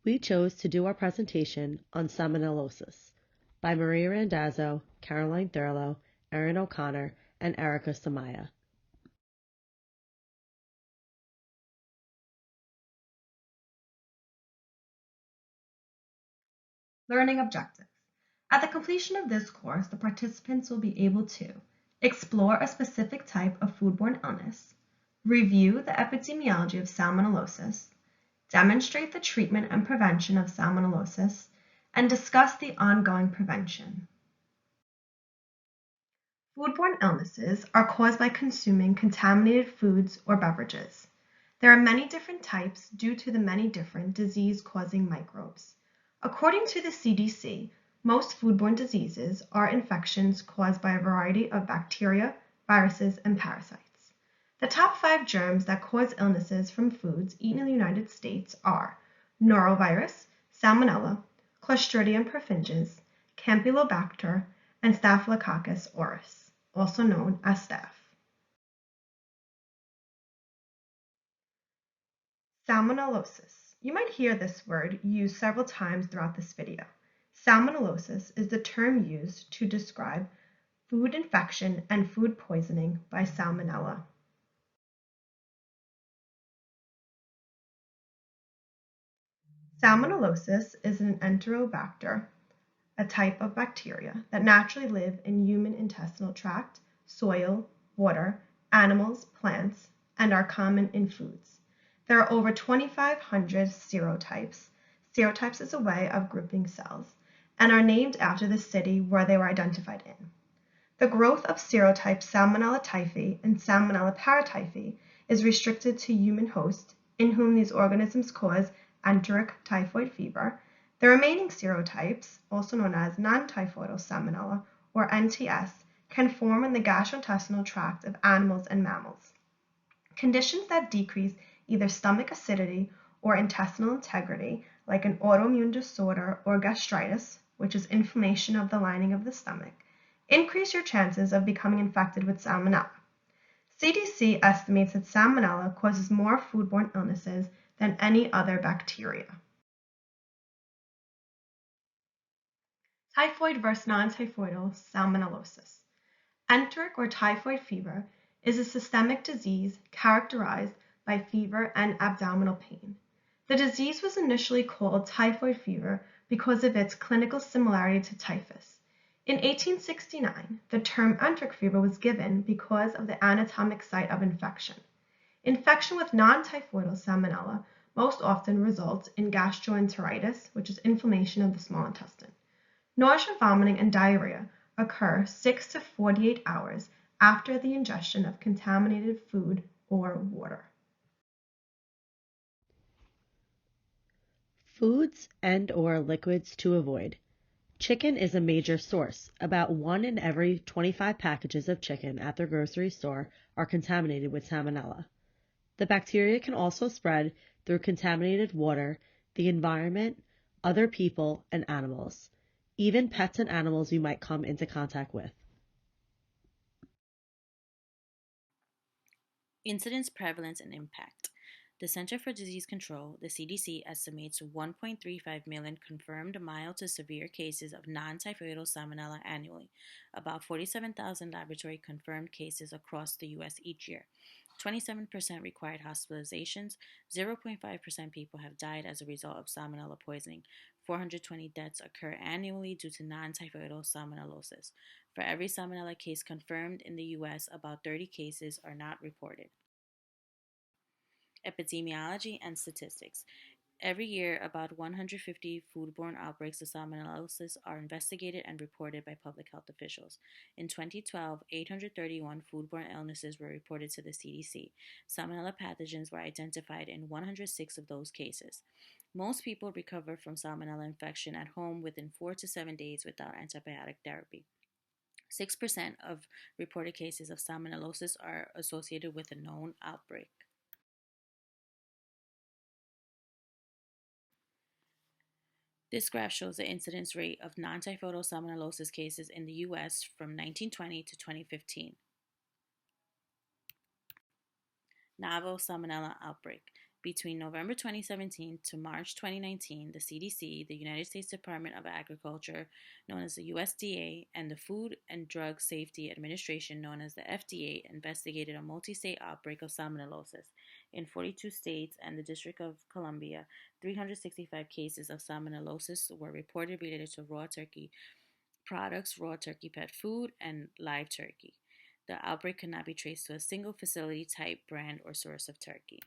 We chose to do our presentation on salmonellosis by Maria Randazzo, Caroline Thurlow, Erin O'Connor, and Erica Samaya. Learning objectives. At the completion of this course, the participants will be able to explore a specific type of foodborne illness, review the epidemiology of salmonellosis, demonstrate the treatment and prevention of salmonellosis, and discuss the ongoing prevention. Foodborne illnesses are caused by consuming contaminated foods or beverages. There are many different types due to the many different disease-causing microbes. According to the CDC, most foodborne diseases are infections caused by a variety of bacteria, viruses, and parasites. The top 5 germs that cause illnesses from foods eaten in the United States are norovirus, Salmonella, Clostridium perfringens, Campylobacter, and Staphylococcus aureus, also known as staph. Salmonellosis. You might hear this word used several times throughout this video. Salmonellosis is the term used to describe food infection and food poisoning by Salmonella. Salmonellosis is an enterobacter, a type of bacteria that naturally live in human intestinal tract, soil, water, animals, plants, and are common in foods. There are over 2,500 serotypes. Serotypes is a way of grouping cells and are named after the city where they were identified in. The growth of serotypes Salmonella typhi and Salmonella paratyphi is restricted to human hosts in whom these organisms cause enteric typhoid fever. The remaining serotypes, also known as non-typhoidal Salmonella or NTS, can form in the gastrointestinal tract of animals and mammals. Conditions that decrease either stomach acidity or intestinal integrity, like an autoimmune disorder or gastritis, which is inflammation of the lining of the stomach, increase your chances of becoming infected with Salmonella. CDC estimates that Salmonella causes more foodborne illnesses than any other bacteria. Typhoid versus non-typhoidal salmonellosis. Enteric or typhoid fever is a systemic disease characterized by fever and abdominal pain. The disease was initially called typhoid fever because of its clinical similarity to typhus. In 1869, the term enteric fever was given because of the anatomic site of infection. Infection with non-typhoidal salmonella most often results in gastroenteritis, which is inflammation of the small intestine. Nausea, vomiting, and diarrhea occur 6 to 48 hours after the ingestion of contaminated food or water. Foods and/or liquids to avoid. Chicken is a major source. About 1 in every 25 packages of chicken at the grocery store are contaminated with salmonella. The bacteria can also spread through contaminated water, the environment, other people, and animals, even pets and animals you might come into contact with. Incidence, prevalence, and impact. The Center for Disease Control, the CDC, estimates 1.35 million confirmed mild to severe cases of non-typhoidal salmonella annually, about 47,000 laboratory confirmed cases across the U.S. each year. 27% required hospitalizations, 0.5% people have died as a result of salmonella poisoning. 420 deaths occur annually due to non-typhoidal salmonellosis. For every salmonella case confirmed in the U.S., about 30 cases are not reported. Epidemiology and statistics. Every year, about 150 foodborne outbreaks of salmonellosis are investigated and reported by public health officials. In 2012, 831 foodborne illnesses were reported to the CDC. Salmonella pathogens were identified in 106 of those cases. Most people recover from salmonella infection at home within 4 to 7 days without antibiotic therapy. 6% of reported cases of salmonellosis are associated with a known outbreak. This graph shows the incidence rate of non-typhoidal salmonellosis cases in the U.S. from 1920 to 2015. Novel Salmonella outbreak. Between November 2017 to March 2019, the CDC, the United States Department of Agriculture, known as the USDA, and the Food and Drug Safety Administration, known as the FDA, investigated a multi-state outbreak of salmonellosis in 42 states and the District of Columbia. 365 cases of salmonellosis were reported related to raw turkey products, raw turkey pet food, and live turkey. The outbreak could not be traced to a single facility, type, brand, or source of turkey.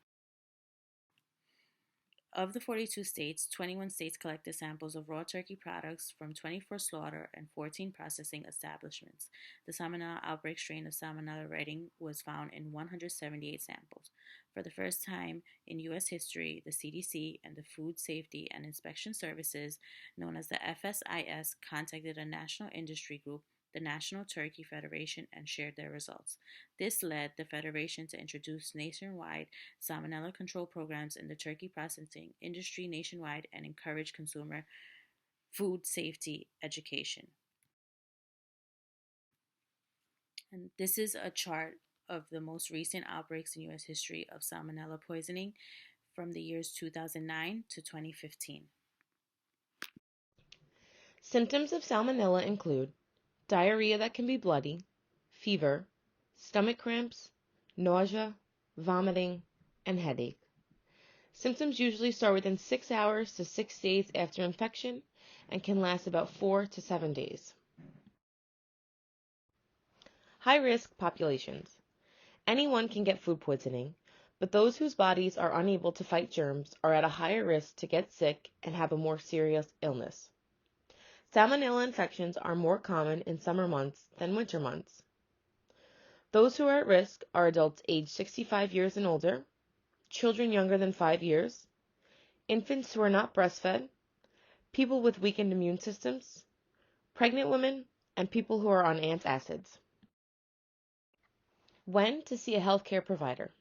Of the 42 states, 21 states collected samples of raw turkey products from 24 slaughter and 14 processing establishments. The Salmonella outbreak strain of Salmonella Redding was found in 178 samples. For the first time in U.S. history, the CDC and the Food Safety and Inspection Services, known as the FSIS, contacted a national industry group, the National Turkey Federation, and shared their results. This led the Federation to introduce nationwide salmonella control programs in the turkey processing industry nationwide and encourage consumer food safety education. And this is a chart of the most recent outbreaks in U.S. history of salmonella poisoning from the years 2009 to 2015. Symptoms of salmonella include diarrhea that can be bloody, fever, stomach cramps, nausea, vomiting, and headache. Symptoms usually start within 6 hours to 6 days after infection and can last about 4 to 7 days. High-risk populations. Anyone can get food poisoning, but those whose bodies are unable to fight germs are at a higher risk to get sick and have a more serious illness. Salmonella infections are more common in summer months than winter months. Those who are at risk are adults aged 65 years and older, children younger than 5 years, infants who are not breastfed, people with weakened immune systems, pregnant women, and people who are on antacids. When to see a healthcare provider.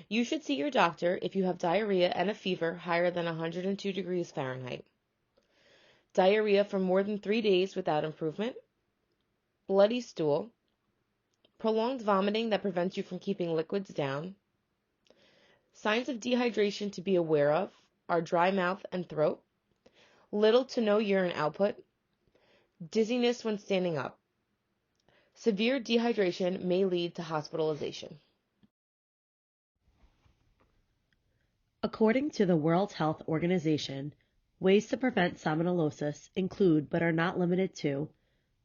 You should see your doctor if you have diarrhea and a fever higher than 102 degrees Fahrenheit. Diarrhea for more than 3 days without improvement, bloody stool, prolonged vomiting that prevents you from keeping liquids down. Signs of dehydration to be aware of are dry mouth and throat, little to no urine output, dizziness when standing up. Severe dehydration may lead to hospitalization. According to the World Health Organization, ways to prevent salmonellosis include but are not limited to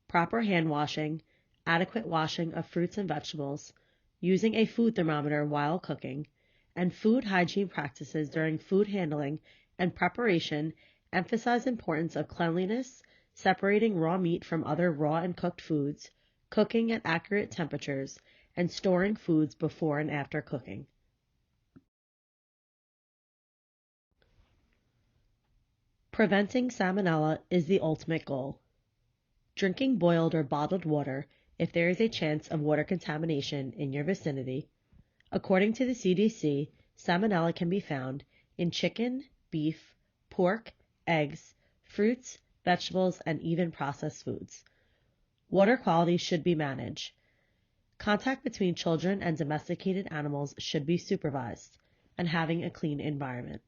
proper hand washing, adequate washing of fruits and vegetables, using a food thermometer while cooking, and food hygiene practices during food handling and preparation emphasize importance of cleanliness, separating raw meat from other raw and cooked foods, cooking at accurate temperatures, and storing foods before and after cooking. Preventing salmonella is the ultimate goal. Drinking boiled or bottled water if there is a chance of water contamination in your vicinity. According to the CDC, salmonella can be found in chicken, beef, pork, eggs, fruits, vegetables, and even processed foods. Water quality should be managed. Contact between children and domesticated animals should be supervised, and having a clean environment.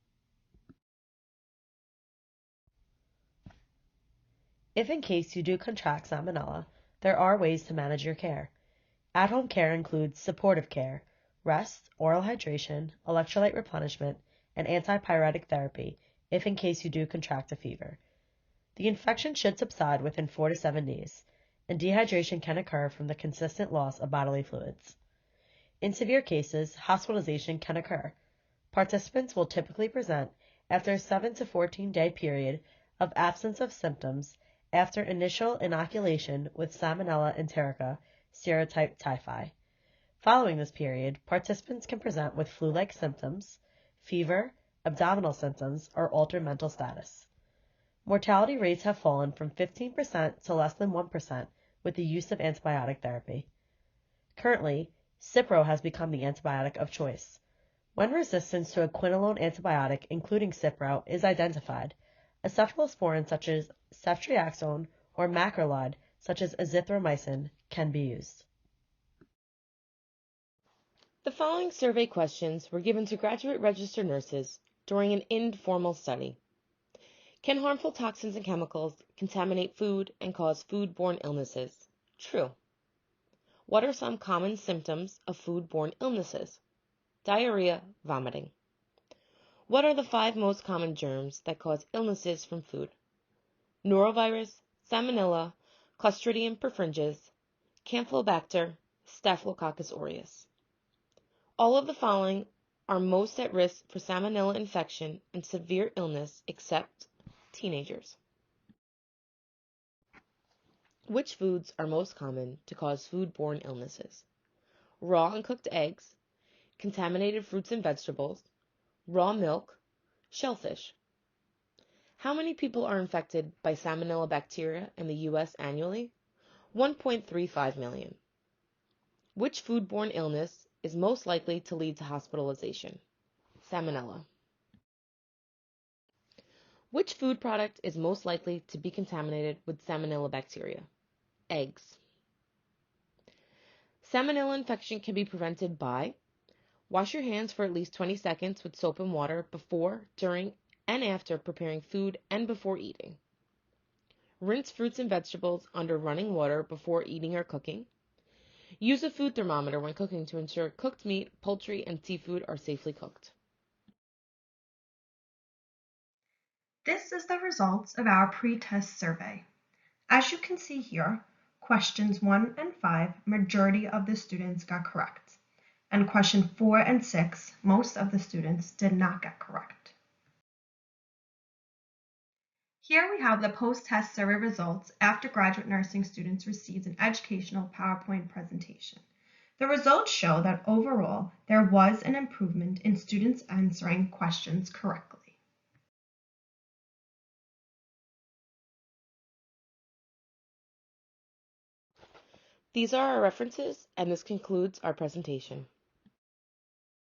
If in case you do contract salmonella, there are ways to manage your care. At-home care includes supportive care, rest, oral hydration, electrolyte replenishment, and antipyretic therapy if in case you do contract a fever. The infection should subside within 4 to 7 days, and dehydration can occur from the consistent loss of bodily fluids. In severe cases, hospitalization can occur. Participants will typically present after a 7 to 14-day period of absence of symptoms after initial inoculation with Salmonella enterica serotype typhi. Following this period, participants can present with flu-like symptoms, fever, abdominal symptoms, or altered mental status. Mortality rates have fallen from 15% to less than 1% with the use of antibiotic therapy. Currently, Cipro has become the antibiotic of choice. When resistance to a quinolone antibiotic, including Cipro, is identified, a cephalosporin such as ceftriaxone or macrolide such as azithromycin can be used. The following survey questions were given to graduate registered nurses during an informal study. Can harmful toxins and chemicals contaminate food and cause foodborne illnesses? True. What are some common symptoms of foodborne illnesses? Diarrhea, vomiting. What are the 5 most common germs that cause illnesses from food? Norovirus, Salmonella, Clostridium perfringens, Campylobacter, Staphylococcus aureus. All of the following are most at risk for Salmonella infection and severe illness except teenagers. Which foods are most common to cause foodborne illnesses? Raw and cooked eggs, contaminated fruits and vegetables, raw milk, shellfish. How many people are infected by Salmonella bacteria in the U.S. annually? 1.35 million. Which foodborne illness is most likely to lead to hospitalization? Salmonella. Which food product is most likely to be contaminated with Salmonella bacteria? Eggs. Salmonella infection can be prevented by: wash your hands for at least 20 seconds with soap and water before, during, and after preparing food and before eating. Rinse fruits and vegetables under running water before eating or cooking. Use a food thermometer when cooking to ensure cooked meat, poultry, and seafood are safely cooked. This is the results of our pre-test survey. As you can see here, questions 1 and 5, majority of the students got correct. And question 4 and 6, most of the students did not get correct. Here we have the post-test survey results after graduate nursing students received an educational PowerPoint presentation. The results show that overall, there was an improvement in students answering questions correctly. These are our references, and this concludes our presentation.